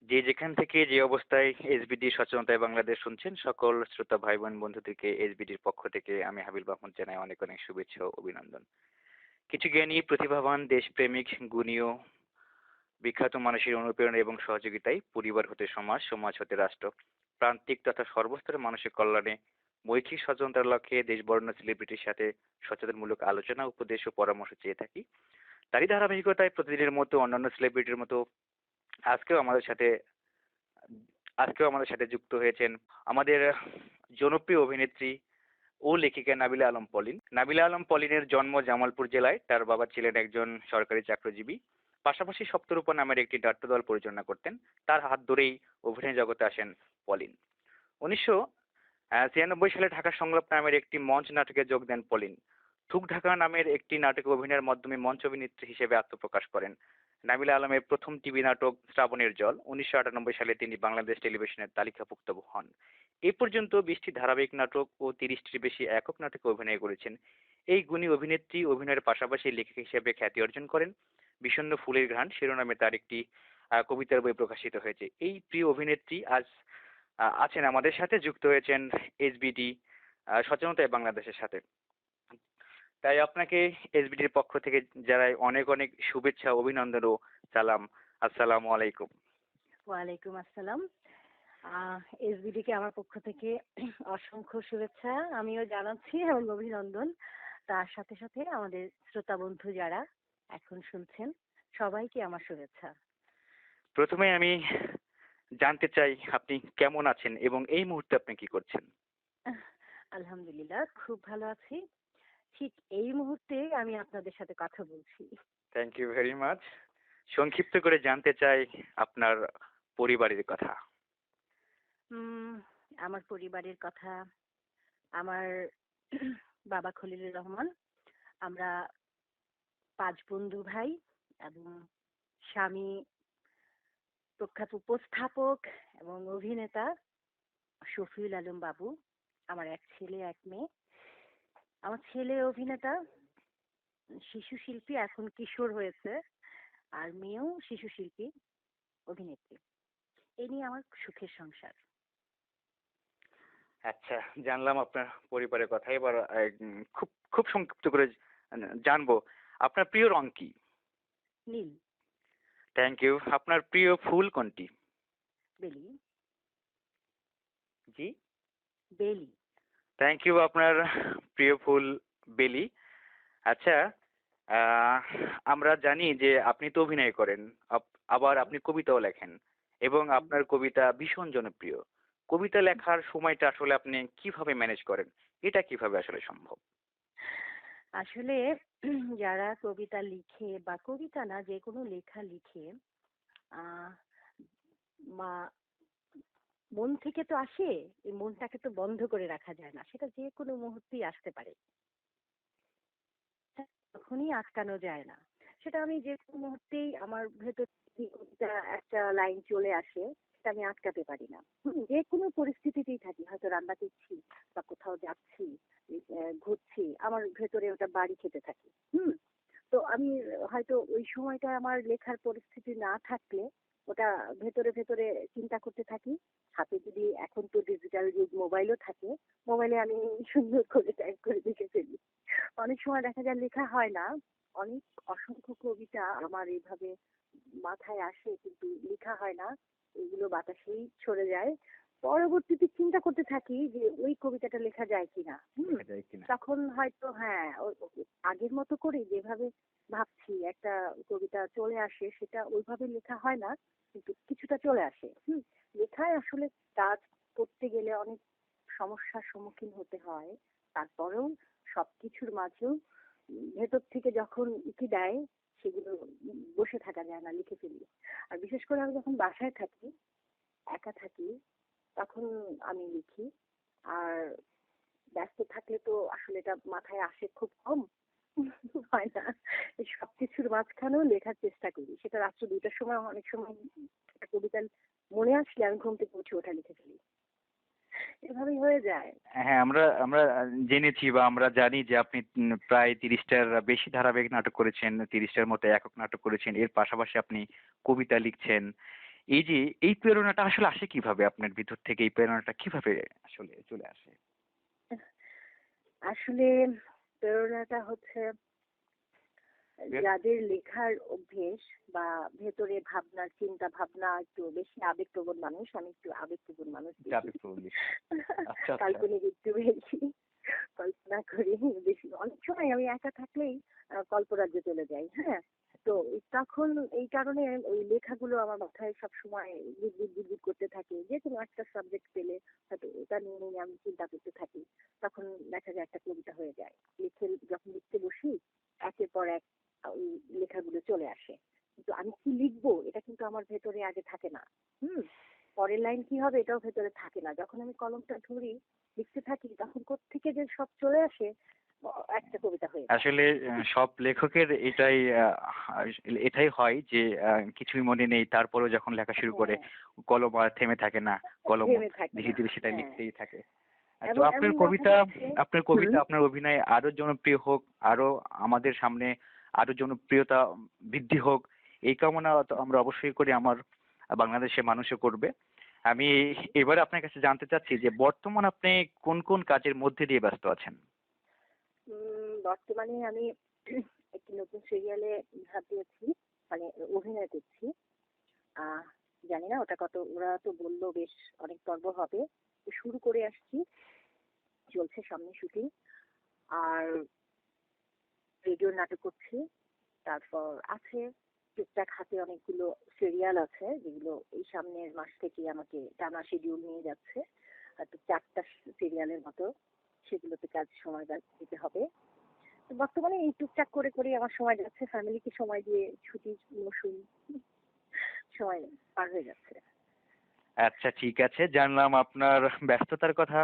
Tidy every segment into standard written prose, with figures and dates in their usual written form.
যে যেখান থেকে যে অবস্থায় এসবিডি সচেতনতায় বাংলাদেশ শুনছেন সকল শ্রোতা ভাই বোন বন্ধুদেরকে এসবিডির পক্ষ থেকে আমি হাবিল মাহমুদ জানাই অনেক অনেক শুভেচ্ছা ও অভিনন্দন। কিছু জ্ঞানী প্রতিভাবান দেশপ্রেমিক গুণীয় বিখ্যাত মানুষের অনুপ্রেরণা এবং সহযোগিতায় পরিবার হতে সমাজ, সমাজ হতে রাষ্ট্র, প্রান্তিক তথা সর্বস্তরের মানুষের কল্যাণে মৈত্রী সচেতনতার লক্ষ্যে দেশ বরেণ্য সেলিব্রিটির সাথে সচেতনমূলক আলোচনা, উপদেশ ও পরামর্শ চেয়ে থাকি। তারই ধারাবাহিকতায় প্রতিদিনের মতো অন্যান্য সেলিব্রিটির মতো আজকেও আমাদের সাথে আজকেও আমাদের সাথে যুক্ত হয়েছেন আমাদের জনপ্রিয় অভিনেত্রী ও লেখিকা নাবিলা আলম পলিন। নাবিলা আলম পলিনের জন্ম জামালপুর জেলায়। তার বাবা ছিলেন একজন সরকারি চাকরিজীবী। পাশাপাশি সপ্তরূপা নামের একটি নাট্যদল পরিচালনা করতেন। তার হাত ধরেই অভিনয় জগতে আসেন পলিন। 1996 সালে ঢাকা সংলাপ নামের একটি মঞ্চ নাটকে যোগ দেন পলিন। থুক ঢাকা নামের একটি নাটকে অভিনয়ের মাধ্যমে মঞ্চ অভিনেত্রী হিসেবে আত্মপ্রকাশ করেন। নাবিলা আলমের প্রথম টিভি নাটক শ্রাবণের জল 1998 সালে তিনি বাংলাদেশ টেলিভিশনের তালিকাভুক্ত হন। এ পর্যন্ত 20টি ধারাবাহিক নাটক ও 30টির বেশি একক নাটকে অভিনয় করেছেন। এই গুণী অভিনেত্রী অভিনয়ের পাশাপাশি লেখিকা হিসেবে খ্যাতি অর্জন করেন। বিষণ্ণ ফুলের ঘ্রাণ শিরোনামে তার একটি কবিতার বই প্রকাশিত হয়েছে। এই প্রিয় অভিনেত্রী আজ আছেন আমাদের সাথে, যুক্ত হয়েছেন এসবিডি সচেতনতায় বাংলাদেশের সাথে। তাই আপনাকে এসবিডির পক্ষ থেকে জানাই অনেক অনেক শুভেচ্ছা, অভিনন্দন ও সালাম। আসসালামু আলাইকুম। ওয়ালাইকুম আসসালাম। এসবিডিকে আমার পক্ষ থেকে অসংখ্য শুভেচ্ছা আমিও জানাচ্ছি এবং অভিনন্দন। তার সাথে সাথে আমাদের শ্রোতা বন্ধু যারা এখন শুনছেন সবাইকে আমার শুভেচ্ছা। প্রথমে আমি জানতে চাই আপনি কেমন আছেন এবং এই মুহূর্তে আপনি কি করছেন? আলহামদুলিল্লাহ, খুব ভালো আছি। ঠিক এই মুহূর্তে আমি আপনাদের সাথে কথা বলছি। Thank you very much. সংক্ষিপ্ত করে জানতে চাই আপনার পরিবারের কথা। আমার পরিবারের কথা, আমার বাবা খলিলুর রহমান, আমরা 5 বন্ধু ভাই এবং স্বামী প্রখ্যাত উপস্থাপক এবং অভিনেতা শফিউল আলম বাবু। আমার এক ছেলে এক মেয়ে। আমার ছেলে অভিনেতা, শিশু শিল্পী, এখন কিশোর হয়েছে, আর মেয়েও শিশু শিল্পী, অভিনেত্রী। এই নিয়ে আমার সুখের সংসার। আচ্ছা, জানলাম আপনার পরিবারের কথা। এবার খুব খুব সংক্ষিপ্ত করে জানবো আপনার প্রিয় রং কি? নীল। Thank you. আপনার প্রিয় ফুল কোনটি? বেলি। জি, বেলি। Thank you. আপনার প্রিয় ফুল বেলি। আচ্ছা, আহ, আমরা জানি যে আপনি তো অভিনয় করেন, আবার আপনি কবিতাও লেখেন এবং আপনার কবিতা ভীষণ জনপ্রিয়। কবিতা লেখার সময়টা আসলে আপনি কিভাবে ম্যানেজ করেন? এটা কিভাবে আসলে সম্ভব? আসলে যারা কবিতা লিখে বা কবিতা না, যে কোনো লেখা লিখে, আহ মা মন থেকে তো আসে, এই মনটাকে তো বন্ধ করে রাখা যায় না, সেটা যে কোনো মুহূর্তেই আসতে পারে, তখনই আটকানো যায় না। সেটা আমি যে কোনো মুহূর্তেই আমার ভেতর থেকে কবিতা একটা লাইন চলে আসে, সেটা আমি আটকাতে পারি না। যে কোনো পরিস্থিতিতেই থাকি, হয়তো রান্না করছি বা কোথাও যাচ্ছি, ঘুরছি, আমার ভেতরে ওটা বাড়ি খেতে থাকে। তো আমি হয়তো ওই সময়টা আমার লেখার পরিস্থিতি না থাকলে ওটা ভেতরে ভেতরে চিন্তা করতে থাকি। হাতে যদি, এখন তো ডিজিটাল যুগ, মোবাইলও থাকে, মোবাইলে আমি সুন্দর করে টাইপ করে লিখে ফেলি। অনেক সময় দেখা যায় লেখা হয় না। অনেক অসংখ্য কবিতা আমার এইভাবে মাথায় আসে কিন্তু লেখা হয় না, এগুলো বাতাসেই ছড়ে যায়। পরবর্তীতে চিন্তা করতে থাকি যে ওই কবিতাটা লেখা যায় কিনা। তখন হয়তো আগের মতো করে যেভাবে ভাবছি একটা কবিতা চলে আসে, সেটা ওইভাবে লেখা হয় না, কিন্তু কিছুটা চলে আসে। লেখায় আসলে কাজ করতে গেলে অনেক সমস্যার সম্মুখীন হতে হয়। তারপরেও সবকিছুর মাঝেও ভেতর থেকে যখন উকি দেয়, সেগুলো বসে থাকা যায় না, লিখে ফেলি। আর বিশেষ করে আমি যখন বাসায় থাকি, একা থাকি, তখন আমি লিখি। আর ব্যস্ত থাকলে তো আসলে এটা মাথায় আসে খুব কম, হয় না। এই সবকিছুর মাঝখানেও লেখার চেষ্টা করি। সেটা রাত্র 2টার সময়, অনেক সময় একটা কবিতা মনে আসলে আমি ঘুম থেকে উঠে ওটা লিখে ফেলি। এভাবেই হয়ে যায়। হ্যাঁ, আমরা আমরা জেনেছি বা আমরা জানি যে আপনি প্রায় 30টার বেশি ধারাবাহিক নাটক করেছেন, 30টার মতো একক নাটক করেছেন। এর পাশাপাশি আপনি কবিতা লিখছেন এই যে এই প্রেরণাটা আসলে আসে কিভাবে? আপনার ভিতর থেকে এই প্রেরণাটা কিভাবে আসলে চলে আসে? আসলে প্রেরণাটা হচ্ছে বের যাদের লেখার অভ্যেস বা ভেতরে ভাবনার চিন্তা ভাবনা একটু বেশি আবেগপ্রবণ মানুষ, আমি একটু আবেগপ্রবণ মানুষ বেশি। যাবে প্রবলি। আচ্ছা, আচ্ছা। কাল্পনিক একটু বেশি কল্পনা করি বেশি। অনেক সময় আমি একা থাকলেই কল্পরাজ্যে চলে যাই। হ্যাঁ? তো তখন এই কারণে ওই লেখাগুলো আমার মাথায় সবসময় বিড়বিড় বিড়বিড় করতে থাকে। যেকোনো একটা সাবজেক্ট পেলে হয়তো ওটা নিয়ে আমি চিন্তা করতে থাকি। তখন দেখা যায় একটা কবিতা হয়ে যায়। যখন লিখতে বসি একের পর এক ওই লেখাগুলো চলে আসে। কিন্তু আমি কি লিখবো এটা কিন্তু আমার ভেতরে আগে থাকে না। হুম? পরের লাইন কি হবে এটাও ভেতরে থাকে না। যখন আমি কলমটা ধরি লিখতে থাকি তখন কোত্থেকে যে সব চলে আসে একটা কবিতা হয়ে যায়। আসলে সব লেখকের এটাই হয় যে কিছুই মনে নেই, তারপরেও যখন লেখা শুরু করে হ্যাঁ, কলম আর থেমে থাকে না, কলম থেমে থাকে ধীরে না। ধীরে সেটা হ্যাঁ, লিখতেই থাকে। তো এবং আপনার এমন দেখা কবিতা, যাচ্ছে হুম, আপনার অভিনয় আরো জনপ্রিয় হোক, আরো আমাদের সামনে আরো জনপ্রিয়তা বৃদ্ধি হোক, এই কামনা তো আমরা অবশ্যই করি, আমার বাংলাদেশের মানুষও করবে। আমি এবারে আপনার কাছে জানতে চাচ্ছি যে বর্তমান আপনি কোন কোন কাজের মধ্যে দিয়ে ব্যস্ত আছেন? বর্তমানে আমি একটি নতুন সিরিয়ালে ভাগ দিয়েছি, মানে অভিনয় করছি। আহ জানি না ওটা কত, ওরা তো বললো বেশ অনেক পর্ব হবে। তো শুরু করে আসছি, চলছে সামনে শুটিং। আর রেডিওর নাটক করছি। তারপর আছে টুকটাক হাতে অনেকগুলো সিরিয়াল আছে যেগুলো এই সামনের মাস থেকে আমাকে টানা শিডিউল নিয়ে যাচ্ছে। হয়তো 4টা সিরিয়ালের মতো, সেগুলোতে কাজ সময় দিতে হবে। তো বর্তমানে এই টুকটাক করে করে আমার সময় যাচ্ছে, ফ্যামিলিকে সময় দিয়ে ছুটির মৌসুম সময় পার হয়ে যাচ্ছে। আচ্ছা, ঠিক আছে, জানলাম আপনার ব্যস্ততার কথা।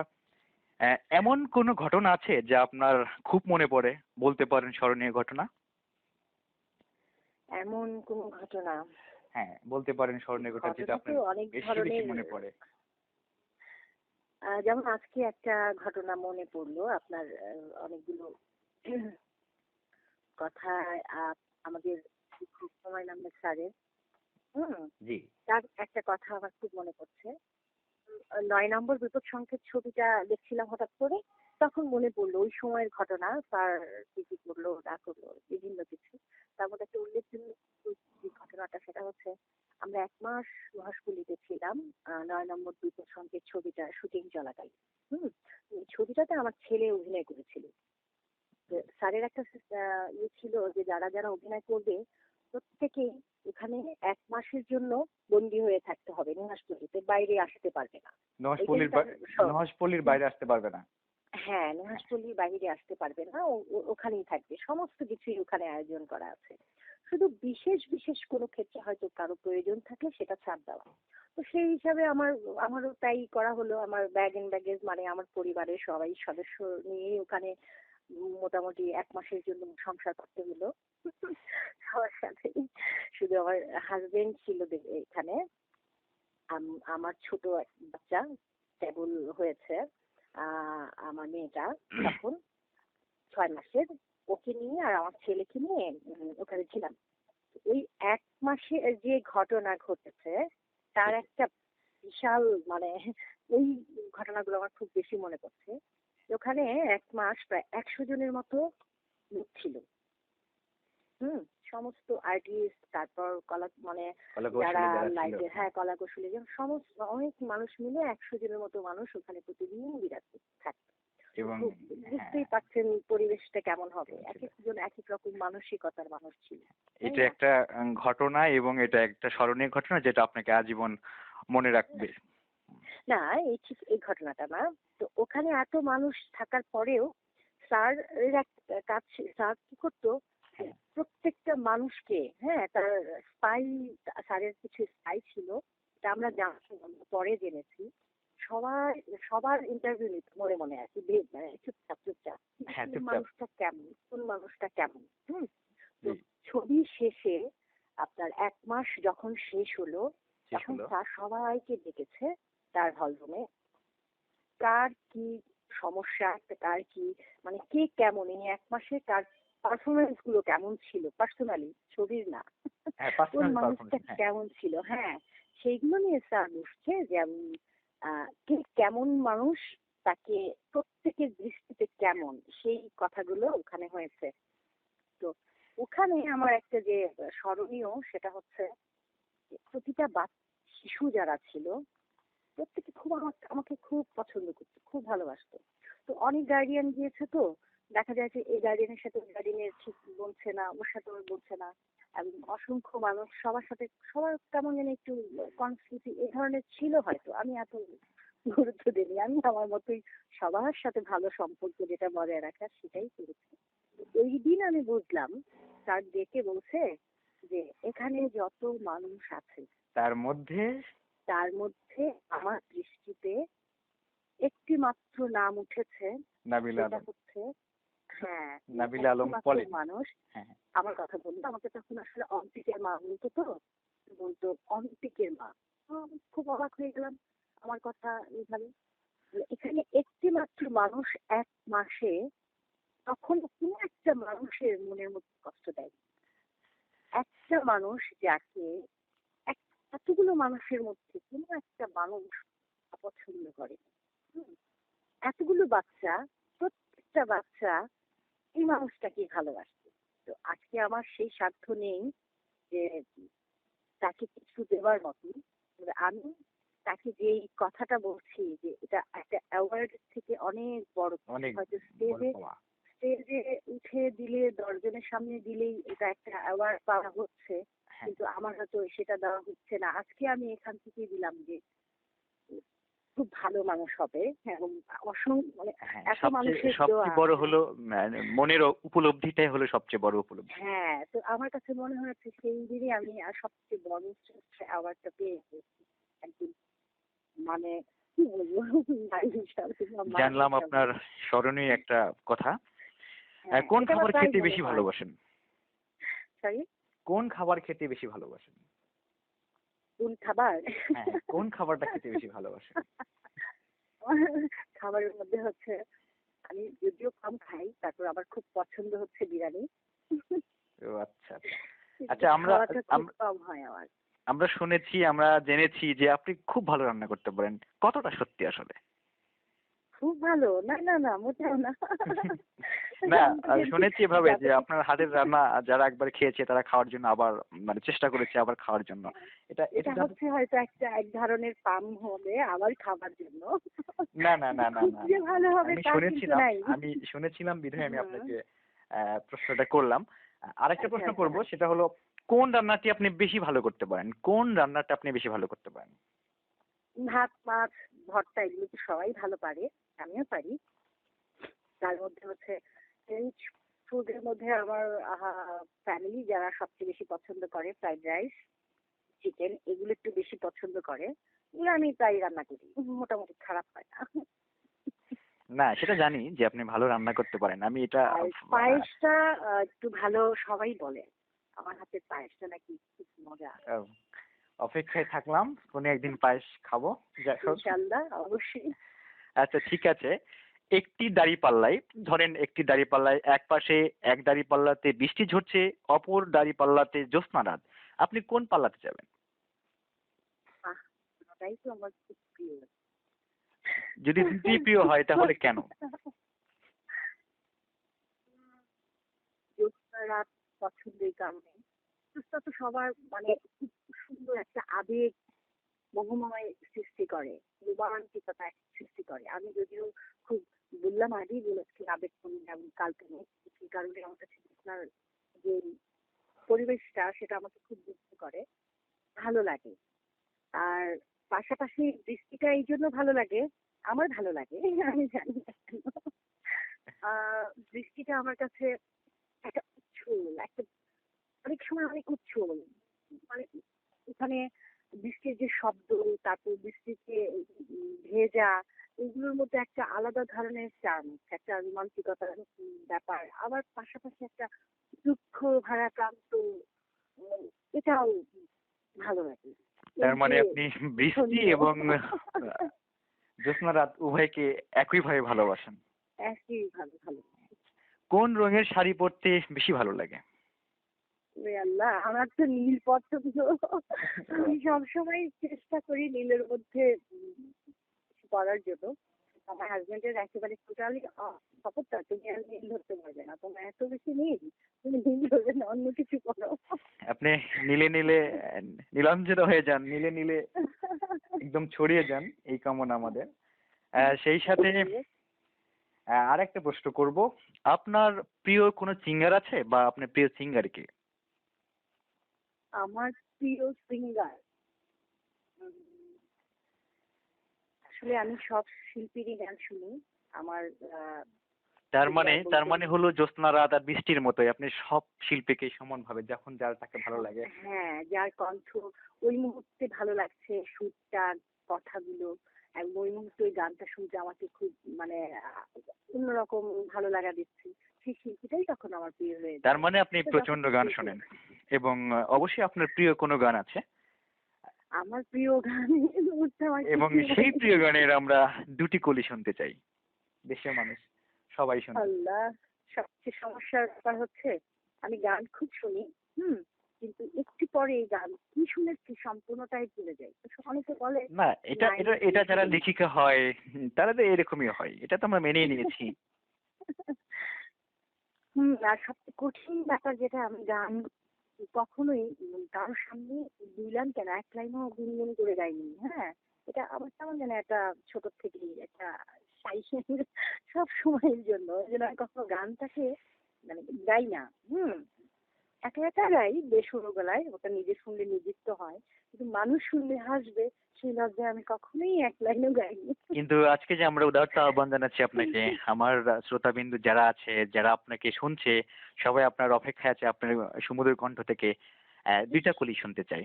এমন কোনো ঘটনা আছে যা আপনার খুব মনে পড়ে, বলতে পারেন স্মরণীয় ঘটনা? এমন কোনো ঘটনা, হ্যাঁ, বলতে পারেন স্মরণীয় ঘটনা যেটা ঘটনা তো আপনার অনেক বেশি বেশি ধরনের। মনে পড়ে। যেমন আজকে একটা ঘটনা মনে পড়লো আপনার, অনেকগুলো কথা আমাদের শিক্ষক হুমায়ুন আহমেদ স্যারের, হুম, জি। তার একটা কথা আমার খুব মনে পড়ছে। ৯ নম্বর বিপদ সংকেত ছবিটা দেখছিলাম হঠাৎ করে, তখন মনে পড়লো ওই সময়ের ঘটনা, স্যার কি কি করলো না করলো বিভিন্ন কিছু। তার মধ্যে একটা উল্লেখযোগ্য যে ঘটনাটা সেটা হচ্ছে আমরা 1 মাস মহাস্কুলিতে ছিলাম ৯ নম্বর বিপদ সংকেত ছবিটা শুটিং চলাকালীন। হুম, এই ছবিটাতে আমার ছেলে অভিনয় করেছিল। তো স্যারের একটা ছিল যে যারা যারা অভিনয় করবে প্রত্যেকেই এখানে 1 মাসের জন্য বন্দী হয়ে থাকতে হবে, নুহাশপল্লীতে বাইরে আসতে পারবে না। এইটাই তার শর্ত। নুহাশপল্লীর বাইরে আসতে পারবে না। হ্যাঁ, নুহাশপল্লীর বাইরে আসতে পারবে না, ওখানেই থাকবে, সমস্ত কিছুই ওখানে আয়োজন করা আছে। শুধু বিশেষ বিশেষ কোনো ক্ষেত্রে হয়তো কারো প্রয়োজন থাকলে সেটা ছাড় দেওয়া। তো সেই হিসাবে আমারও তাই করা হলো। আমার ব্যাগ এন্ড ব্যাগেজ মানে আমার পরিবারের সবাই সদস্য নিয়েই ওখানে মোটামুটি 1 মাসের জন্য সংসার করতে হলো সবার সাথেই। শুধু আমার হাজবেন্ড ছিল এখানে। আমার ছোট এক বাচ্চা কেবল হয়েছে, আমার মেয়েটা তখন 6 মাসের। ওকে নিয়ে আর আমার ছেলেকে নিয়ে ওখানে ছিলাম। ওই 1 মাসে যে ঘটনা ঘটেছে তার একটা বিশাল মানে ওই ঘটনাগুলো আমার খুব বেশি মনে পড়ছে। ওখানে 1 মাস প্রায় 100 জনের মতো লোক ছিল। হুম, সমস্ত আর্টিস্ট, তারপর মানে যারা কলাকৌশলী যারা ছিল। লাইটের, হ্যাঁ, কলা কৌশলী, যেমন সমস্ত অনেক মানুষ মিলে 100 জনের মতো মানুষ ওখানে প্রতিদিন বিরাজ করতে থাকতো। এবং তো হ্যাঁ, বুঝতেই পারছেন পরিবেশটা কেমন হবে, কেমন এক ছিল। একজন এক এক রকম মানসিকতার মানুষ ছিল, তাই এটা না? একটা ঘটনা, এবং এটা একটা স্মরণীয় ঘটনা যেটা আপনাকে আজীবন মনে রাখবে। না, এই ঠিক এই ঘটনাটা না। তো ওখানে এত মানুষ থাকার পরেও স্যার এর এক কাজ স্যার কি করতো, যে হ্যাঁ, প্রত্যেকটা মানুষকে, হ্যাঁ, তার স্পাই, স্যারের কিছু স্পাই ছিল, এটা আমরা পরে জেনেছি। সবাই সবার ইন্টারভিউ নিত মনে মনে আর কি, মানে চুপচাপ চুপচাপ হ্যাঁ, কোন চুপচাপ। মানুষটা কেমন, কোন মানুষটা কেমন। হুম, তো জি, ছবি শেষে আপনার 1 মাস যখন শেষ হলো শেষ তখন হলো। স্যার সবাইকে ডেকেছে তার হলরুমে। কার কি সমস্যা, কার কি মানে কে কেমন, এই 1 মাসে তার পারফরমেন্স গুলো কেমন ছিল পার্সোনালি, ছবির না, হ্যাঁ, কোন পার্সোনাল মানুষটা পারফরমেন্স। হ্যাঁ, কেমন ছিল, হ্যাঁ, সেইগুলো নিয়ে স্যার বসছে যে কে কেমন মানুষ, তাকে প্রত্যেকের দৃষ্টিতে কেমন, সেই কথাগুলো ওখানে হয়েছে। তো ওখানে আমার একটা যে স্মরণীয় সেটা হচ্ছে যে প্রতিটা শিশু যারা ছিল প্রত্যেকে খুব আমাকে খুব পছন্দ করতো, খুব ভালোবাসতো। তো অনেক গার্ডিয়ান গিয়েছে, তো দেখা যায় যে এই গার্ডিয়ানের সাথে ওই গার্ডিয়ানের ঠিক বলছে না, ওর সাথে ওর বলছে না। এবং অসংখ্য মানুষ সবার সাথে, সবার কেমন যেন একটু কনফিউজ এই ধরনের ছিল হয়তো। আমি এত গুরুত্ব দিইনি, আমি আমার মতোই সবার সাথে ভালো সম্পর্ক যেটা বজায় রাখার সেটাই করেছি। ওই দিন আমি বুঝলাম, স্যার ডেকে বলছে যে এখানে যত মানুষ আছে তার মধ্যে আমার দৃষ্টিতে একটি মাত্র নাম উঠেছে, নাবিলা সেটা আলম। হচ্ছে, হ্যাঁ, নাবিলা একটি আলম মাত্র পলেন। মানুষ হ্যাঁ, হ্যাঁ। আমার কথা বললো। আমাকে তখন আসলে অন্তিকের মা বলতো, তো বলতো অন্তিকের মা। খুব অবাক হয়ে গেলাম আমার কথা এইভাবে। এখানে একটি মাত্র মানুষ এক মাসে তখন কোনো একটা মানুষের মনের মধ্যে কষ্ট দেয়। একটা মানুষ যাকে এতগুলো মানুষের মধ্যে কোনো একটা মানুষ অপছন্দ করে। হুম, এতগুলো বাচ্চা, প্রত্যেকটা বাচ্চা এই মানুষটাকে ভালোবাসে। তো আজকে আমার সেই সাধ্য নেই যে তাকে কিছু দেওয়ার মতো। তবে আমি তাকে যেই কথাটা বলছি যে এটা একটা অ্যাওয়ার্ড থেকে অনেক বড় কিছু। অনেক হয়তো বড় স্টেজে পাওয়া। স্টেজে উঠে দিলে, দশজনের সামনে দিলেই এটা একটা অ্যাওয়ার্ড পাওয়া হচ্ছে, হ্যাঁ, কিন্তু আমার হয়তো সেটা দেওয়া হচ্ছে না। আজকে আমি এখান থেকেই দিলাম যে খুব ভালো মানুষ হবে এবং মানে হ্যাঁ। এত সবচেয়ে মানুষের দোয়া। সবচেয়ে বড় হলো মনের উপলব্ধিটাই হলো সবচেয়ে বড় উপলব্ধি। হ্যাঁ, তো আমার কাছে মনে হয়েছে সেই দিনই আমি সবচেয়ে বড় অ্যাওয়ার্ডটা পেয়েছি একদিন। মানে কি বলবো, নারী হিসাবে বা মা জানলাম হিসাবে। আপনার স্মরণীয় একটা কথা। হ্যাঁ, কোন এটা আমার খাবার প্রায় খেতে মনে বেশি হয়। ভালোবাসেন? সরি, কোন খাবার খেতে বেশি ভালোবাসেন? কোন খাবার? হ্যাঁ, হ্যাঁ, কোন খাবারটা খেতে বেশি ভালোবাসেন? খাবারের মধ্যে হচ্ছে, আমি যদিও কম খাই, তারপর আমার খুব পছন্দ হচ্ছে বিরিয়ানি। ও আচ্ছা, আচ্ছা। কিন্তু আচ্ছা, আমরা খাওয়াটা খুব আম- কম হয় আমার। আমরা শুনেছি, আমরা জেনেছি যে আপনি খুব ভালো রান্না করতে পারেন। কতটা সত্যি আসলে? খুব ভালো, না না না, মোটেও না। না, আমি আমি যদি শুনেছি এভাবে যে যতটুকু, আপনার হাতের রান্না যারা একবার খেয়েছে তারা খাওয়ার জন্য আবার মানে চেষ্টা করেছে আবার খাওয়ার জন্য। এটা এটা এটা জাদু। হচ্ছে হয়তো একটা এক ধরনের পাম হবে আমার খাবার জন্য। না, না, না, না, খুব না, যে না, না। ভালো হবে আমি তা কিন্তু শুনেছিলাম, নাই। আমি শুনেছিলাম বিধায় আমি হুম, আপনাকে প্রশ্নটা করলাম। আরেকটা আচ্ছা প্রশ্ন আচ্ছা। করব, সেটা হলো কোন রান্নাটি আপনি বেশি ভালো করতে পারেন? কোন রান্নাটা আপনি বেশি ভালো করতে পারেন? ভাত, মাছ, ভর্তা এগুলো তো সবাই ভালো পারে, আমিও পারি। তার মধ্যে হচ্ছে ফ্রেঞ্চ ফুডের মধ্যে আমার ফ্যামিলি যারা সবচেয়ে বেশি পছন্দ করে ফ্রাইড রাইস, চিকেন, এগুলো একটু বেশি পছন্দ করে। এগুলো আমি প্রায় রান্না করি, মোটামুটি খারাপ হয় না। না, সেটা জানি যে আপনি ভালো রান্না করতে পারেন। আমি এটা আর পায়েসটা একটু ভালো, সবাই বলে আমার হাতের পায়েসটা নাকি খুব মজা। আহ, অপেক্ষায় থাকলাম, কোনো একদিন পায়েস খাবো। যাই হোক। ইনশাল্লাহ, অবশ্যই। আচ্ছা, ঠিক আছে। একটি দাঁড়িপাল্লায়, ধরেন একটি দাঁড়িপাল্লায় এক পাশে এক দাঁড়িপাল্লাতে বৃষ্টি ঝরছে, অপর দাঁড়িপাল্লাতে জ্যোৎস্না রাত। আপনি কোন পাল্লাতে যাবেন? আহ, ওটাই তো আমার খুব প্রিয়। যদি দুটোই প্রিয় হয় তাহলে কেন? জ্যোৎস্না রাত পছন্দের কারণে, জ্যোৎস্না তো সবার মানে খুব সুন্দর একটা আবেগ মোহময় সৃষ্টি করে, রোমান্টিকতা সৃষ্টি করে। আমি যদিও খুব বললাম, আগেই বলেছি আবেগপূর্ণ এবং কাল্পনিক, সেই কারণে আমার কাছে জ্যোৎস্নার যে পরিবেশটা সেটা আমাকে খুব মুগ্ধ করে, ভালো লাগে। আর পাশাপাশি বৃষ্টিটা এই জন্য ভালো লাগে, আমার ভালো লাগে, আমি জানি না কেন। বৃষ্টিটা আমার কাছে একটা উচ্ছল, একটা অনেক সময় অনেক উচ্ছল, মানে ওখানে বৃষ্টির যে শব্দ, তারপর বৃষ্টিতে ভেজা, এগুলোর মধ্যে একটা আলাদা ধরনের চার্ম, একটা রোমান্টিকতার ব্যাপার। আবার পাশাপাশি একটা দুঃখ ভারাক্রান্ত, উম, এটাও ভালো লাগে। তার এই মানে যে আপনি বৃষ্টি দ্বন্দ্ব, এবং জ্যোৎস্না রাত উভয়কে একইভাবে ভালোবাসেন। একই ভালো ভালো। কোন রঙের শাড়ি পরতে বেশি ভালো লাগে? ওরে আল্লাহ, আমার তো নীল পছন্দ। আমি সবসময় চেষ্টা করি নীলের মধ্যে কিছু করার জন্য। আমার হাজবেন্ডের একেবারে টোটালি খবরদার, তুমি আর নীল ধরতে পারবে না, তোমার এত বেশি নীল, তুমি নীল ধরবে না, অন্য কিছু করো। আপনি নীলে নীলে নীলাঞ্জিত হয়ে যান, নীলে নীলে একদম ছড়িয়ে যান, এই কামনা আমাদের। সেই সাথে আরেকটা প্রশ্ন করব, আপনার প্রিয় কোনো সিঙ্গার আছে বা আপনার প্রিয় সিঙ্গার কে? আমার প্রিয় সিঙ্গার, আসলে আমি সব শিল্পীরই গান শুনি। আমার তার মানে সিঙ্গার তার বলতে মানে হলো জ্যোৎস্না রাত আর বৃষ্টির মতোই আপনি সব শিল্পীকে সমানভাবে যখন যার তাকে ভালো লাগে। হ্যাঁ, যার কণ্ঠ ওই মুহূর্তে ভালো লাগছে, সুরটা, কথাগুলো, এবং ওই মুহূর্তে ওই গানটা শুনতে আমাকে খুব মানে অন্যরকম ভালো লাগা দিচ্ছে, সেই শিল্পীটাই তখন আমার প্রিয় হয়ে তার যায়। মানে আপনি সেটা যখন প্রচন্ড গান খুশি শোনেন, হোক। এবং অবশ্যই আপনার প্রিয় কোনো গান আছে, আমার প্রিয় গান এই মুহূর্তে আমার এবং কিছুই সেই নেই। প্রিয় গানের আমরা দুটি কলি শুনতে চাই। দেশের মানুষ সবাই শুনতে চায়। আল্লাহ, সবচেয়ে সমস্যার ব্যাপার হচ্ছে আমি গান খুব শুনি, হুম, কিন্তু একটু পরে এই গান কি শুনেছি সম্পূর্ণটাই ভুলে যাই। তো অনেকে বলে না, এটা লাইন এটা এটা দিয়ে যারা শুনি। লেখিকা হয়, তারা তো এরকমই হয়, এটা তো আমরা মেনেই নিয়েছি। আর সবচেয়ে কঠিন ব্যাপার যেটা, আমি গান কখনোই কারোর সামনে ২ লাইন কেন ১ লাইনও গুনগুন করে গাইনি। হ্যাঁ? এটা আমার কেমন যেন একটা ছোট থেকেই একটা সাইসের সব সময়ের জন্য। এজন্য আমি কখনো গানটাকে মানে গাই না। হুম? একা একা গাই বেসুরো গলায়, ওটা নিজে শুনলে নিজস্ব হয়। কিন্তু মানুষ শুনলে হাসবে, সেই লজ্জায় আমি কখনোই ১ লাইনও গাইনি। কিন্তু আজকে যে আমরা উদারতা আহ্বান জানাচ্ছি আপনাকে, আমার শ্রোতাবিন্দু যারা আছে, যারা আপনাকে শুনছে, সবাই আপনার অপেক্ষায় আছে আপনার সুমধুর কণ্ঠ থেকে দুইটা কলি শুনতে চাই।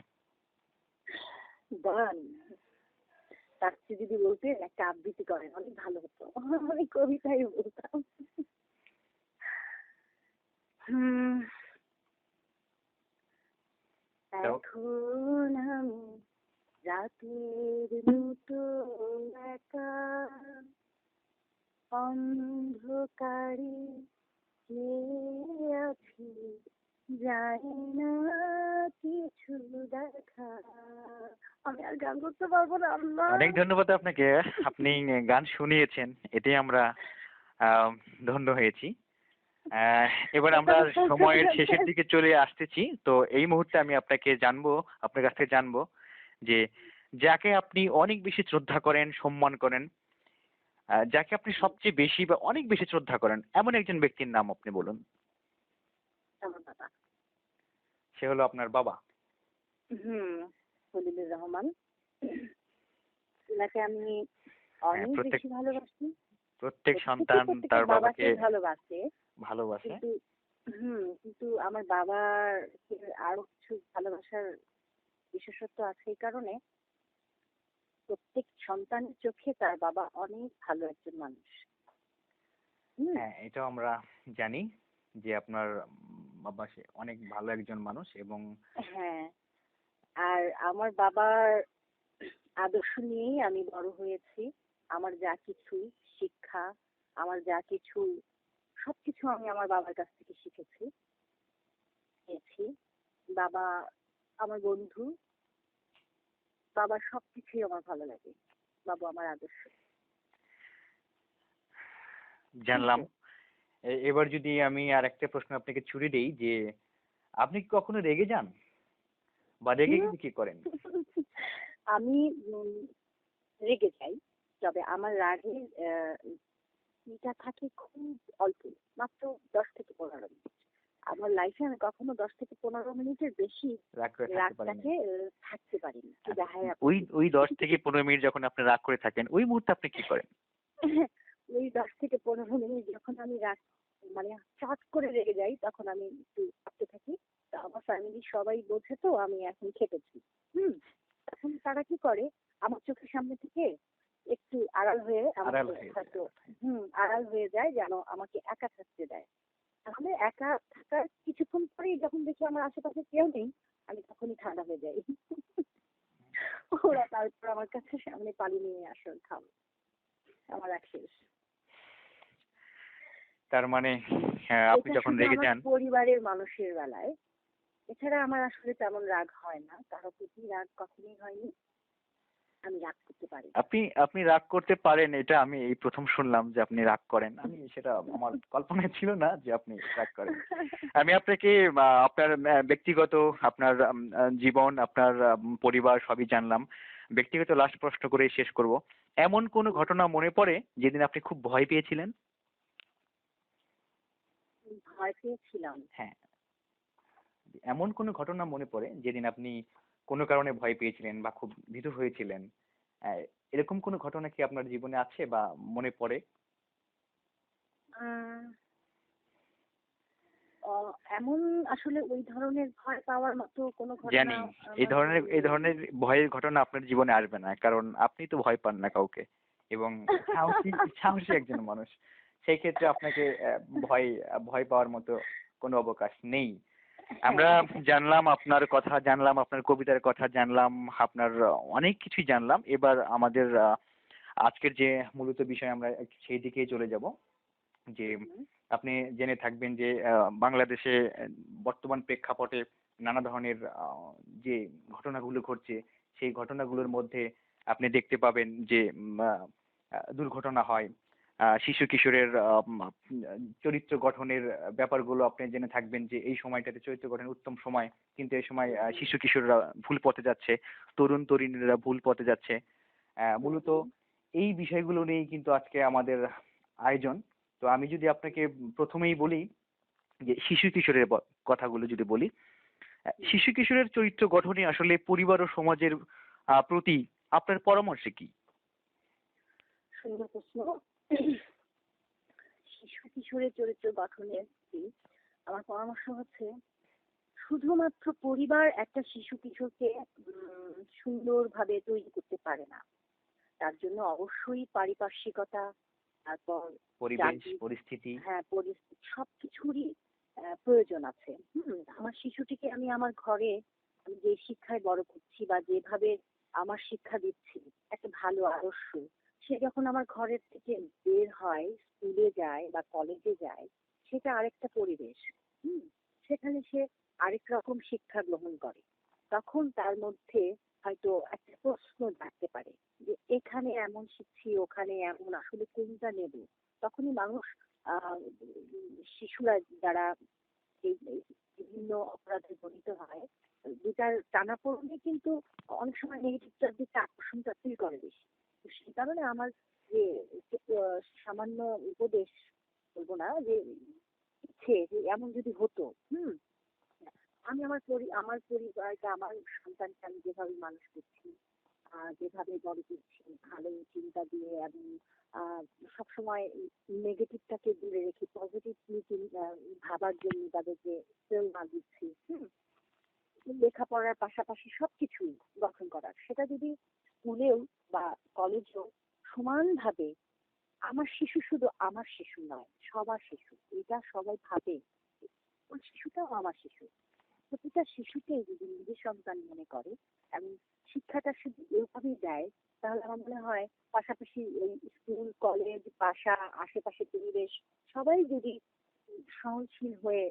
গান, তার চেয়ে যদি বলতেন একটা আবৃত্তি করেন অনেক ভালো হতো। আমি কবিতাই বলতাম। হুম, তো এখন আমি রাতের মতো একা অন্ধকারে চেয়ে আছি, জানি না কিছু দেখা। আমি আর গান করতে পারবো না আল্লাহ। অনেক ধন্যবাদ আপনাকে, আপনি গান শুনিয়েছেন, এতে আমরা আহ, ধন্য হয়েছি। আহ, এবার আমরা সময়ের শেষের দিকে চলে আসতেছি, তো এই মুহূর্তে আমি আপনার কাছ থেকে জানবো যে যাকে আপনি অনেক বেশি শ্রদ্ধা করেন, সম্মান করেন, যাকে আপনি সবচেয়ে বেশি বা অনেক বেশি শ্রদ্ধা করেন, এমন একজন ব্যক্তির নাম আপনি বলুন। আমার বাবা। সে হলো আপনার বাবা। হুম, খলিলুর রহমান। ওনাকে আমি অনেক প্রত্যেক বেশি ভালোবাসি। প্রত্যেক প্রত্যেকেই সন্তান প্রত্যেকের তার বাবাকে বাবাকে ভালোবাসে। ভালোবাসে। কিন্তু কিন্তু আমার বাবার আরো কিছু ভালোবাসার বিশেষত্ব আছে, এই কারণে প্রত্যেক সন্তানের চোখে তার বাবা অনেক ভালো একজন মানুষ। হুম। হ্যাঁ, এটাও আমরা জানি যে আপনার বাবা সে অনেক ভালো একজন মানুষ, এবং হ্যাঁ, আর আমার বাবার আদর্শ নিয়েই আমি বড় হয়েছি। আমার যা কিছু শিক্ষা, আমার যা কিছু সবকিছু আমি আমার বাবার কাছ থেকে শিখেছি, পেয়েছি। বাবা আমার বন্ধু, বাবার সবকিছুই আমার ভালো লাগে। বাবা আমার আদর্শ। এই জানলাম। তো। এবার যদি আমি আর একটা প্রশ্ন আপনাকে ছুড়ে দেই যে আপনি কি কখনো রেগে যান বা রেগে হুম। গেলে কি করেন? আমি রেগে যাই। তবে আমার রাগের ইটা থাকে খুব অল্প, মাত্র ১০ থেকে ১৫ মিনিট। আমার লাইফে আমি কখনো ১০ থেকে ১৫ মিনিটের বেশি রাগ করে থাকতে পারেন? রাগটাকে থাকতে পারিনি। কি আচ্ছা, যাহাই ওই আপনি ওই 10 থেকে 15 মিনিট যখন আপনি রাগ করে থাকেন, ওই মুহূর্তে আপনি কি করেন? ওই ১০ থেকে ১৫ মিনিট যখন আমি রাগ মানে চট করে রেগে যাই, তখন আমি একটু ভাবতে থাকি। তো আমার ফ্যামিলির সবাই বোঝে তো আমি এখন খেপেছি। হুম? তখন তারা কি করে, আমার চোখের সামনে থেকে একটু আড়াল হয়ে আড়াল আমাকে হয়ে যায়। হয়তো আড়াল হয়ে যায়, যেন আমাকে একা থাকতে দেয়। তাহলে একা থাকার কিছুক্ষণ পরেই যখন দেখি আমার আশেপাশে কেউ নেই, আমি তখনই ঠান্ডা হয়ে যাই। ওরা তারপর আমার কাছে সামনে পানি নিয়ে আসো, খাও। আমার রাগ শেষ। তার মানে হ্যাঁ, আপনি এটা যখন শুধু রেগে আমার যান। পরিবারের মানুষের বেলায়। এছাড়া আমার আসলে তেমন রাগ হয় না, কারো প্রতি রাগ কখনোই হয়নি। আমি রাগ করতে পারি না। আপনি আপনি রাগ করতে পারেন, এটা আমি এই প্রথম শুনলাম যে আপনি রাগ করেন। আমি সেটা আমার কল্পনায় ছিল না যে আপনি রাগ করেন। আমি আপনাকে আপনার ব্যক্তিগত আপনার জীবন, আপনার পরিবার সবই জানলাম। ব্যক্তিগত লাস্ট প্রশ্ন করেই শেষ করব। এমন কোনো ঘটনা মনে পড়ে যেদিন আপনি খুব ভয় পেয়েছিলেন? ভয় পেয়েছিলাম। হ্যাঁ, এমন কোনো ঘটনা মনে পড়ে যেদিন আপনি কোনো কারণে ভয় পেয়েছিলেন বা খুব ভীতু হয়েছিলেন? এরকম কোনো ঘটনা কি আপনার জীবনে আছে বা মনে পড়ে? আহ অ এমন আসলে ওই ধরনের ভয় পাওয়ার মতো কোনো ঘটনা জানি এই আমার ধরনের জীবনে এই নেই। ধরনের ভয়ের ঘটনা আপনার জীবনে আসবে না, কারণ আপনি তো ভয় পান না কাউকে এবং সাহসী সাহসী একজন মানুষ। সেই ক্ষেত্রে আপনাকে ভয় ভয় পাওয়ার মতো কোনো অবকাশ নেই। আমরা হ্যাঁ, জানলাম আপনার কথা, জানলাম আপনার কবিতার কথা, জানলাম আপনার অনেক কিছুই জানলাম। এবার আমাদের আজকের যে মূলত বিষয়, আমরা সেই দিকেই চলে যাব। যে হুম, আপনি জেনে থাকবেন যে বাংলাদেশে বর্তমান প্রেক্ষাপটে নানা ধরনের যে ঘটনাগুলো ঘটছে, সেই ঘটনাগুলোর মধ্যে আপনি দেখতে পাবেন যে দুর্ঘটনা হয়। শিশু কিশোরের চরিত্র গঠনের ব্যাপারগুলো আপনি জেনে থাকবেন যে এই সময়টাতে চরিত্র গঠনের উত্তম সময়, কিন্তু এই সময় হুম, শিশু কিশোররা ভুল পথে যাচ্ছে, তরুণ তরুণীরা ভুল পথে যাচ্ছে। হুম, মূলত হুম, এই বিষয়গুলো নিয়েই কিন্তু আজকে আমাদের আয়োজন। তো আমি যদি আপনাকে প্রথমেই বলি যে শিশু কিশোরের কথাগুলো যদি বলি, হুম। শিশু কিশোরের চরিত্র গঠনে আসলে পরিবার ও সমাজের প্রতি আপনার পরামর্শ কি? সুন্দর প্রশ্ন। শিশু কিশোরের চরিত্র গঠনের প্রতি আমার পরামর্শ হচ্ছে, শুধুমাত্র পরিবার একটা শিশু কিশোরকে সুন্দরভাবে তৈরি করতে পারে না। তার জন্য অবশ্যই পারিপার্শ্বিকতা, তারপর পরিবেশ, চারদিক, পরিস্থিতি। হ্যাঁ, পরিস্থিতি সবকিছুরই প্রয়োজন আছে। আমার শিশুটিকে আমি আমার ঘরে আমি যে শিক্ষায় বড় করছি বা যেভাবে আমার শিক্ষা দিচ্ছি, একটা ভালো আদর্শ, সে যখন আমার ঘরের থেকে বের হয়, স্কুলে যায় বা কলেজে যায়, সেটা আরেকটা পরিবেশ। হুম? সেখানে সে আরেক রকম শিক্ষা গ্রহণ করে। তখন তার মধ্যে হয়তো একটা প্রশ্ন জাগতে পারে যে এখানে এমন শিখছি, ওখানে এমন, আসলে কোনটা নেব? তখনই মানুষ শিশুরা যারা এই বিভিন্ন অপরাধে জড়িত হয়, দুটার টানাপোড়েনে কিন্তু অনেক সময় নেগেটিভটার দিকে আকর্ষণটা ফিল করে বেশি। তো সেই কারণে আমার যে সামান্য উপদেশ বলবো না, যে ইচ্ছে যে এমন যদি হতো, হুম, আমি আমার পরিবারকে, আমার সন্তানকে আমি যেভাবে মানুষ করছি, যেভাবে বড় করছি, ভালো চিন্তা দিয়ে এবং আহ, সবসময় নেগেটিভটাকে দূরে রেখে পজিটিভলি ভাবার জন্য তাদেরকে প্রেরণা দিচ্ছি। লেখাপড়ার পাশাপাশি সবকিছুই গঠন করার, সেটা যদি স্কুলেও বা কলেজেও সমানভাবে, আমার শিশু শুধু আমার শিশু নয়, সবার শিশু, এটা সবাই ভাবে ওই শিশুটাও আমার শিশু। প্রতিটা শিশুকে যদি নিজের সন্তান মনে করে এবং শিক্ষাটা শুধু এভাবেই দেয়, তাহলে আমার মনে হয় পাশাপাশি এই স্কুল, কলেজ, বাসা, আশেপাশে পরিবেশ সবাই যদি সহনশীল হয়ে,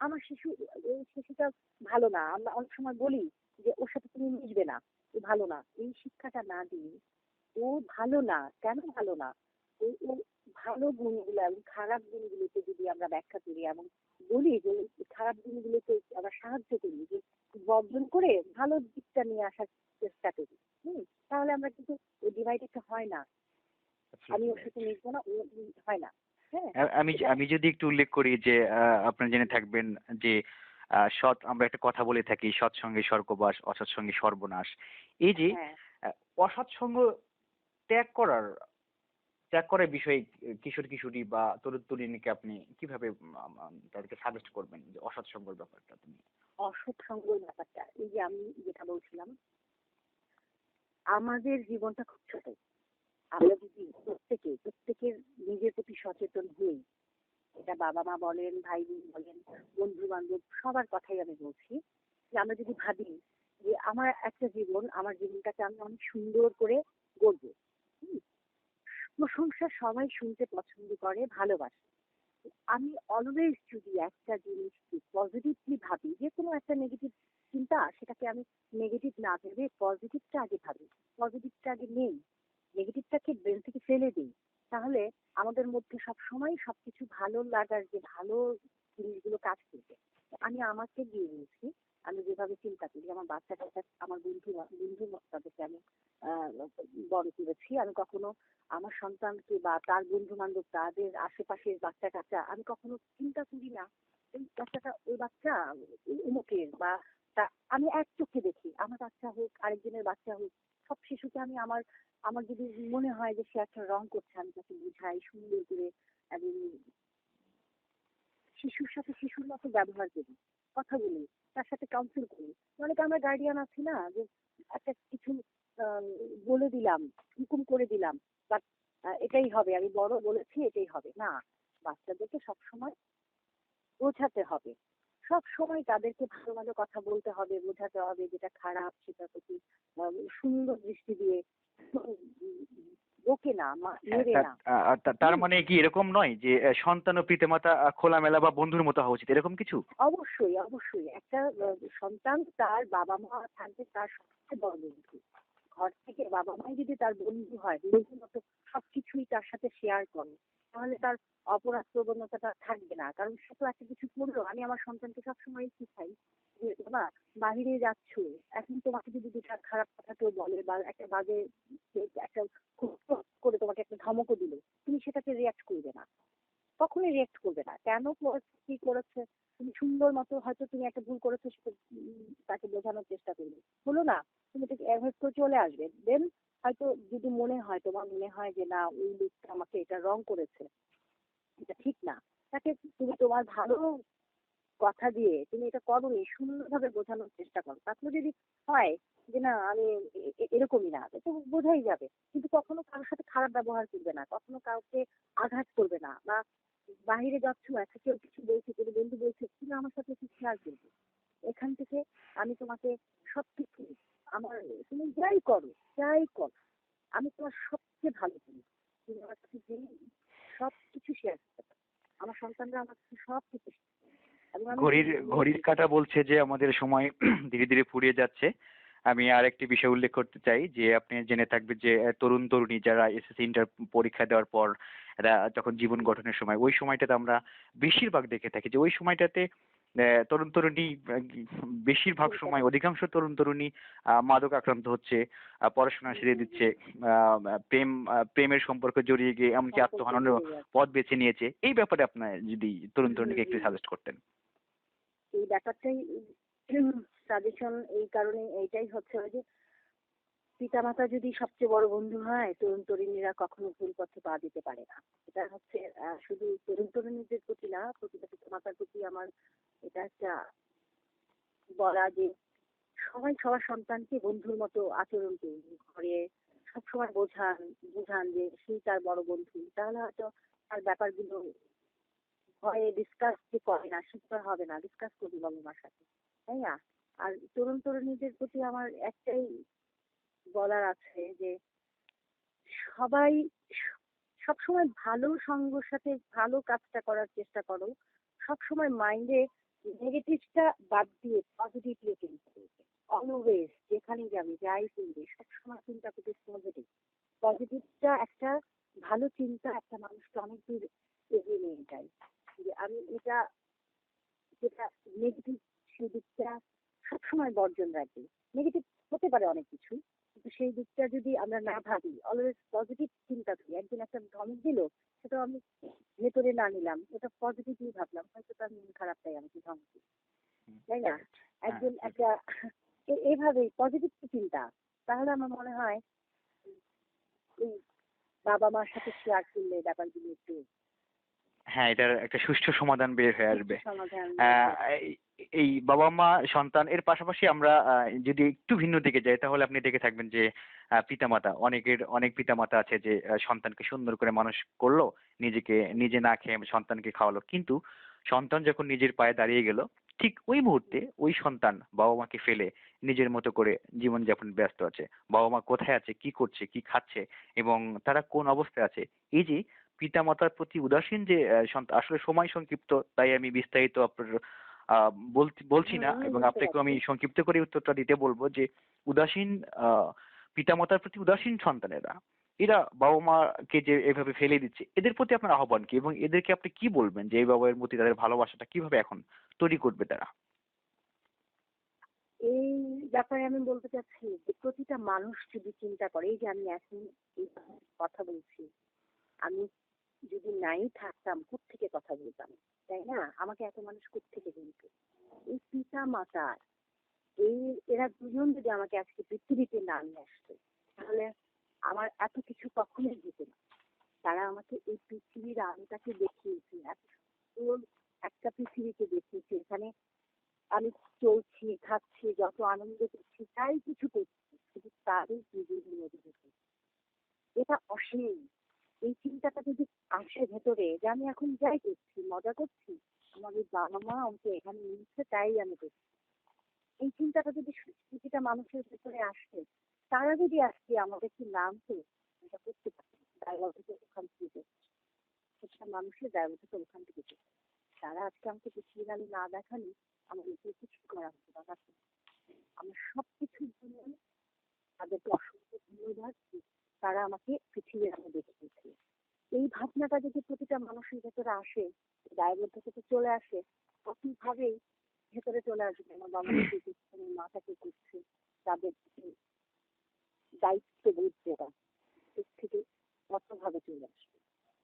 আমার শিশু, এই শিশুটা ভালো না, আমরা অনেক সময় বলি যে ওর সাথে তুমি মিশবে না, ও ভালো না, এই শিক্ষাটা না দিয়ে ও ভালো না, কেন ভালো না, ও ভালো গুণগুলো এবং খারাপ গুণগুলোকে যদি আমরা ব্যাখ্যা করি এবং বলি যে খারাপ গুণগুলোকে আমরা সাহায্য করি, যে বর্জন করে ভালো দিকটা নিয়ে আসার চেষ্টা করি, তাহলে আমরা কিন্তু ওই ডিভাইডেডটা হয় না। আমি ওর সাথে মিশবো না, ও হয় না। হ্যাঁ, আমি এটা। আমি যদি একটু উল্লেখ করি যে আপনারা জেনে থাকবেন যে সৎ, আমরা একটা কথা বলে থাকি, সৎসঙ্গে স্বর্গবাস, অসৎ সঙ্গে সর্বনাশ। এই যে হ্যাঁ, আহ, অসৎ সঙ্গ ত্যাগ করার ত্যাগ করার বিষয়ে কিশোর কিশোরী বা তরুণ তরুণীকে আপনি কিভাবে তাদেরকে সাজেস্ট করবেন যে অসৎ সঙ্গের ব্যাপারটা তুমি? অসৎ সঙ্গের ব্যাপারটা, এই যে আমি যেটা বলছিলাম, আমাদের জীবনটা খুব ছোট। আমরা যদি প্রত্যেকের নিজের প্রতি সচেতন হই, এটা বাবা মা বলেন, ভাই বোন বলেন, বন্ধু বান্ধব সবার কথাই আমি বলছি, যে আমরা যদি ভাবি যে আমার একটা জীবন, আমার জীবনটাকে আমি অনেক সুন্দর করে গড়বো। হুম, প্রশংসা সবাই শুনতে পছন্দ করে, ভালোবাসে। আমি অলওয়েজ যদি একটা জিনিসকে পজিটিভলি ভাবি, যে কোনো একটা নেগেটিভ চিন্তা সেটাকে আমি নেগেটিভ না ভেবে পজিটিভটা আগে ভাবি, পজিটিভটা আগে নেই, নেগেটিভটাকে ব্রেন থেকে ফেলে দিই, তাহলে আমাদের মধ্যে সবসময় সবকিছু ভালো লাগার যে ভালো জিনিসগুলো কাজ করবে। আমি আমাকে দিয়ে বলছি, আমি যেভাবে চিন্তা করি, আমার বাচ্চা কাচ্চা, আমার বন্ধু তাদেরকে আমি আহ, বড় করেছি। আমি কখনো আমার সন্তানকে বা তার বন্ধু বান্ধব তাদের আশেপাশের বাচ্চা কাচ্চা আমি কখনো চিন্তা করি না ওই বাচ্চা উমুকের বা আমি এক চোখে দেখি, আমার বাচ্চা হোক আরেকজনের বাচ্চা হোক, সব শিশুকে আমি আমার আমার যদি মনে হয় যে সে একটা রং করছে, আমি তাকে বুঝাই সুন্দর করে এবং শিশুর সাথে শিশুর মতো ব্যবহার করি, কথা বলি, তার সাথে কাউন্সিল করি। অনেকে আমরা গার্ডিয়ান আছি না, যে একটা কিছু আহ, বলে দিলাম, হুকুম করে দিলাম, বাট এটাই হবে, আমি বড় বলেছি এটাই হবে না। বাচ্চাদেরকে সবসময় বোঝাতে হবে, সব সময় তাদেরকে ভালো ভালো কথা বলতে হবে, বোঝাতে হবে যেটা খারাপ সেটার প্রতি সুন্দর দৃষ্টি দিয়ে, উম, বকে না, হ্যাঁ, মেরে না। তার হুম। মানে কি এরকম নয় যে সন্তান ও পিতামাতা খোলামেলা বা বন্ধুর মতো হওয়া উচিত, এরকম কিছু? অবশ্যই অবশ্যই একটা সন্তান তার বাবা মা থাকবে তার সবচেয়ে বড় বন্ধু। ঘর থেকে বাবা মাই যদি তার বন্ধু হয়, বন্ধুর মতো সবকিছুই তার সাথে শেয়ার করে, তাহলে তার অপরাধ প্রবণতাটা থাকবে না। কারণ সে তো একটা কিছু করলো, আমি আমার সন্তানকে সবসময় শিখাই যে বাবা বাহিরে যাচ্ছ, এখন তোমাকে যদি দুটা খারাপ কথা কেউ বলে বা একটা বাজে একটা খুব করে তোমাকে একটা ধমকও দিল, তুমি সেটাকে রিয়াক্ট করবে না, কখনোই রিয়েক্ট করবে না। কেন করেছে, কি করেছে, তুমি সুন্দর মতো হয়তো তুমি একটা ভুল করেছো সেটা তাকে বোঝানোর চেষ্টা করবে, হলো না, তুমি তাকে অ্যাভয়েড করে চলে আসবে। দেন হয়তো যদি মনে হয়, তোমার মনে হয় যে না ওই লোকটা আমাকে এটা রং করেছে, এটা ঠিক না, তাকে তুমি তোমার ভালো কথা দিয়ে তুমি এটা করোনি সুন্দরভাবে বোঝানোর চেষ্টা করো। তারপরে যদি হয় যে না আমি এরকমই না, তো বোঝাই যাবে। কিন্তু কখনো কারোর সাথে খারাপ ব্যবহার করবে না, কখনো কাউকে আঘাত করবে না, বা বাহিরে যাচ্ছ একটা কেউ কিছু বলছে, কোনো বন্ধু বলছে তুমি আমার সাথে একটু শেয়ার করবে, এখান থেকে আমি তোমাকে সবকিছু আমার, তুমি যাই করো আমি তোমার সবচেয়ে ভালো করি, তুমি আমার কাছে যে সবকিছু শেয়ার করতে পারো। আমার সন্তানরা আমার কাছে সবকিছু এবং আমি ঘড়ির ঘড়ির কাঁটা বলছে যে আমাদের সময় ধীরে ধীরে ফুরিয়ে যাচ্ছে। আমি আরেকটি বিষয় উল্লেখ করতে চাই যে আপনি জেনে থাকবেন যে তরুণ তরুণী যারা এসএসসি ইন্টার পরীক্ষা দেওয়ার পর এরা যখন জীবন গঠনের সময়, ওই সময়টাতে আমরা বেশিরভাগ দেখে থাকি যে ওই সময়টাতে তরুণ তরুণী বেশিরভাগ সময় অধিকাংশ তরুণ তরুণী মাদক আক্রান্ত হচ্ছে, পড়াশোনা ছেড়ে দিচ্ছে, প্রেমের সম্পর্কে জড়িয়ে গিয়ে এমনকি সম্পর্কে আত্মহননের জড়িয়ে যাচ্ছে। পথ বেছে নিয়েছে। এই ব্যাপারে আপনার যদি তরুণ হুম তরুণীকে একটু হুম সাজেস্ট করতেন। এই ব্যাপারটাই সাজেশন এই কারণে এইটাই হচ্ছে ওই যে পিতামাতা যদি সবচেয়ে বড় বন্ধু হয়, তরুণ তরুণীরা কখনো ভুল পথে পা দিতে পারে না। এটা হচ্ছে শুধু তরুণ তরুণীদের প্রতি না, প্রতিটা পিতামাতার প্রতি আমার এটা একটা বলা যে সবাই সবার সন্তানকে বন্ধুর মতো আচরণ করুন, ঘরে সবসময় বুঝান যে সেই তার বড় বন্ধু, তাহলে হয়তো তার ব্যাপারগুলো ভয়ে ডিসকাস যে করে না, সেটা হবে না, ডিসকাস করবি বাবা মার সাথে, তাই না? আর তরুণ তরুণীদের প্রতি আমার একটাই বলার আছে যে সবাই স- সবসময় ভালো সঙ্গর সাথে ভালো কাজটা করার চেষ্টা করো। সবসময় মাইন্ডে নেগেটিভটা বাদ দিয়ে পজিটিভলি চিন্তা করবে। অলওয়েজ যেখানে যাবে যাই করবে সবসময় চিন্তা করবে পজিটিভ। পজিটিভটা একটা ভালো চিন্তা একটা মানুষকে অনেক দূর এগিয়ে নিয়ে যায়। যে আমি এটা যেটা নেগেটিভ সেই দিকটা সবসময় বর্জন রাখি। নেগেটিভ হতে পারে অনেক কিছু, কিন্তু সেই দিকটা যদি আমরা না ভাবি, অলওয়েজ পজিটিভ চিন্তা করি, একদিন একটা ধমক দিল সেটা আমি ভেতরে না নিলাম, ওটা পজিটিভলি ভাবলাম, হয়তো তার মন খারাপ তাই আমাকে ধমক দিল, তাই না? রাইট। হ্যাঁ। একজন একটা এইভাবেই পজিটিভ চিন্তা, তাহলে আমার মনে হয় এই বাবা মার সাথে শেয়ার করলে ব্যাপারগুলো একটু হ্যাঁ, এটার একটা সুষ্ঠু সমাধান বের হয়ে সুষ্ঠু আসবে। সমাধান বের আহ, হয়ে আসবে। এই এই বাবা মা সন্তান এর পাশাপাশি আমরা যদি একটু ভিন্ন দিকে যাই তাহলে আপনি দেখে থাকবেন যে পিতামাতা, অনেক পিতামাতা আছে যে সন্তানকে সুন্দর করে মানুষ করলো, নিজেকে নিজে না খেয়ে সন্তানকে খাওয়ালো, কিন্তু সন্তান যখন নিজের পায়ে দাঁড়িয়ে গেল, ঠিক ওই মুহূর্তে ওই সন্তান বাবা মাকে ফেলে নিজের মতো করে জীবনযাপন ব্যস্ত আছে। বাবা মা কোথায় আছে, কি করছে, কি খাচ্ছে এবং তারা কোন অবস্থায় আছে, এই যে পিতামাতার প্রতি উদাসীন যে আসলে সময় সংক্ষিপ্ত, তাই আমি বিস্তারিত আপনার বলছি না, এবং বুঝতে আপনাকেও পারছি। আমি সংক্ষিপ্ত করে উত্তরটা দিতে বলবো যে উদাসীন পিতামাতার প্রতি উদাসীন সন্তানেরা, এরা বাবা মাকে যে এভাবে ফেলে দিচ্ছে, এদের প্রতি আপনার আহ্বান কি, এবং এদেরকে আপনি কি বলবেন যে এই বাবার প্রতি তাদের ভালোবাসাটা কিভাবে এখন তৈরি করবে তারা? এই ব্যাপারে আমি বলতে চাচ্ছি যে প্রতিটা মানুষ যদি চিন্তা করে, এই যে আমি এখন এই কথা বলছি, আমি যদি নাই থাকতাম কোত্থেকে কথা বলতাম, তাই না? আমাকে এত মানুষ কোত্থেকে বলতো? এই পিতা মাতা, এই এরা দুজন যদি আমাকে আজকে পৃথিবীতে না নিয়ে আসতো, তাহলে আমার এত কিছু কখনোই হতো না। তারা আমাকে এই পৃথিবীর আলোটাকে দেখিয়েছে, এত সুন্দর একটা পৃথিবীকে দেখিয়েছে। এখানে আমি চলছি, খাচ্ছি, যত আনন্দ করছি, তাই কিছু করছি, কিন্তু তাদের জীবনের মধ্যে থেকে। এটা অসীম। এই চিন্তাটা যদি আসে ভেতরে যে আমি এখন যাই করছি, মজা করছি, আমার এই বাবা মা আমাকে এখানে নিচ্ছে, তাই আমি করছি। এই চিন্তাটা যদি প্রতিটা মানুষের ভেতরে আসে, তারা যদি আজকে আমাদেরকে নামতো, এটা করতে পারে, দায়বদ্ধতা ওখান থেকে, প্রতিটা মানুষের দায়বদ্ধতা ওখান থেকে চলে। তারা আজকে আমাকে পৃথিবীর আলো না দেখালে আমার নিজের কিছু করা হতো না। আমার সবকিছুর জন্য তাদেরকে অসংখ্য ধন্যবাদ যে তারা আমাকে পৃথিবীর আলো দেখিয়েছে। এই ভাবনাটা যদি প্রতিটা মানুষের ভেতরে আসে, দায়বদ্ধতা চলে আসে, তখন ভাবেই ভেতরে চলে আসবে আমার বাবা মা কি করছে, আমার মাটা কি করছে, তাদের দায়িত্ববোধ যেটা এর থেকে কতভাবে চলে আসবে।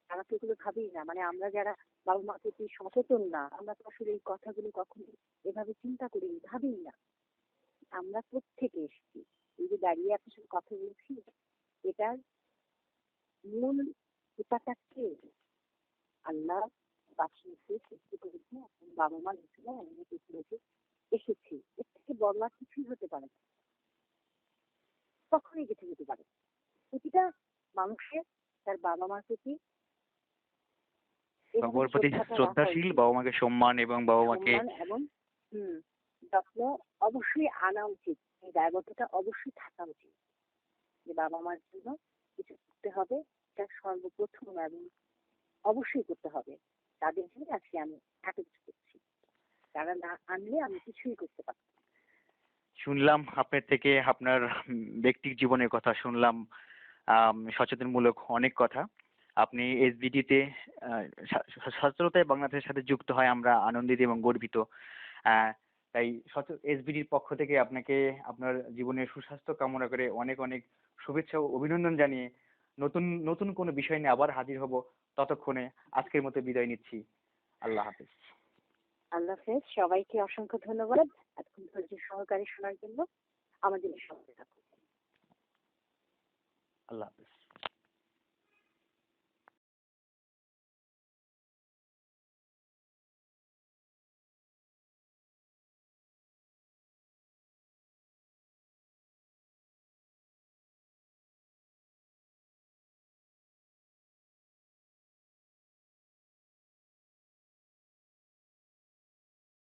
তারা তো এগুলো ভাবেই না, মানে আমরা যারা বাবা মার প্রতি সচেতন না, আমরা তো আসলে এই কথাগুলো কখনো এভাবে চিন্তা করিনি, ভাবিই না। আমরা কোত্থেকে এসেছি? এই যে দাঁড়িয়ে আপনার সাথে কথা বলছি, এটার মূল পিতাটা কে? আল্লাহ পাঠিয়েছে, সৃষ্টি করেছে, এখন বাবা মা হিসেবে আমরা পৃথিবীতে এসেছি। এর থেকে বড় আর কিছুই হতে পারে না, কখনোই কিছু হতে পারে না। প্রতিটা মানুষের তার বাবা মার প্রতি বাবা এভাবে মার প্রতি শ্রদ্ধাটা রাখা শ্রদ্ধাশীল, উচিত। বাবা মাকে সম্মান, এবং বাবা মাকে সম্মান এবং হুম যত্ন অবশ্যই আনা উচিত। এই দায়বদ্ধতা অবশ্যই থাকা উচিত যে বাবা মার জন্য কিছু করতে হবে। এটা সর্বপ্রথম এবং অবশ্যই করতে হবে। তাদের জন্য আজকে আমি এত কিছু করছি। তারা না আনলে আমি কিছুই করতে পারতাম না। শুনলাম আপনার থেকে, আপনার ব্যক্তিক জীবনের কথা শুনলাম, সচেতনমূলক অনেক কথা। আপনি এসবিডিতে সচেতনতায় বাংলাদেশের সাথে যুক্ত হয় আমরা আনন্দিত এবং গর্বিত। আহ, তাই এসবিডির পক্ষ থেকে আপনাকে আপনার জীবনের সুস্বাস্থ্য কামনা করে অনেক অনেক শুভেচ্ছা ও অভিনন্দন জানিয়ে নতুন নতুন কোনো বিষয় নিয়ে আবার হাজির হব। ততক্ষণে আজকের মতো বিদায় নিচ্ছি। আল্লাহ হাফেজ। আল্লাহ হাফেজ। সবাইকে অসংখ্য ধন্যবাদ এতক্ষণ ধৈর্য সহকারে শোনার জন্য। আমাদের সঙ্গে থাকুন। আল্লাহ হাফেজ।